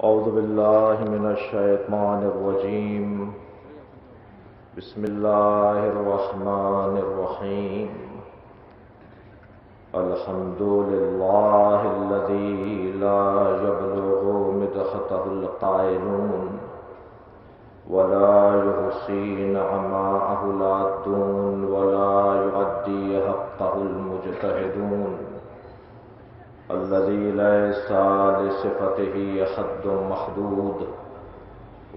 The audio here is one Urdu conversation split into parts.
أعوذ بالله من الشيطان الرجيم. بسم الله الرحمن الرحيم. الحمد لله الذي لا يبلغ مدحته القائلون ولا يحصي نعماءه العادون ولا يؤدي حقه المجتهدون، الذي ليس لصفته حد محدود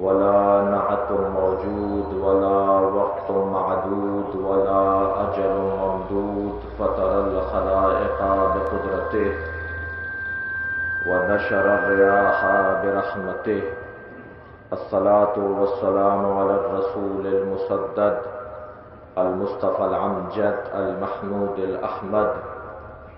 ولا نعت موجود ولا وقت معدود ولا أجل ممدود، فطر الخلائق بقدرته ونشر الرياح برحمته. الصلاة والسلام على الرسول المسدد المصطفى الأمجد المحمود الأحمد،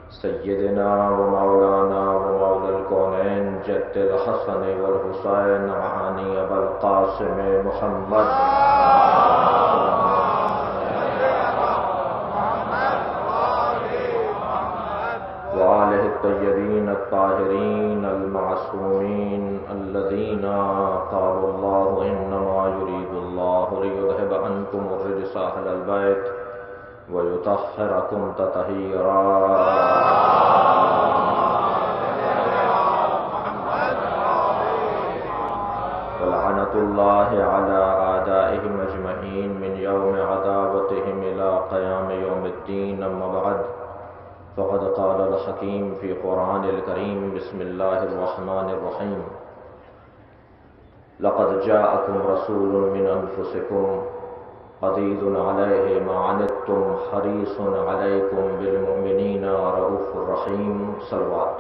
سيدنا ومولانا ومولى الكونين جد الحسن والحسين معاني أبا القاسم محمد وآله الطيبين الطاهرين المعصومين الذين قال الله إنما يريد الله ليذهب عنكم الرجس أهل البيت ويطهركم تطهيرا. ولعنة الله على أعدائهم أجمعين من يوم عداوتهم إلى قيام يوم الدين. أما بعد، فقد قال الحكيم في قرآن الكريم: بسم الله الرحمن الرحيم. لقد جاءكم رسول من أنفسكم عزيز عليه ما عنتم حريص عليكم بالمؤمنين رؤوف رحيم. صلوات.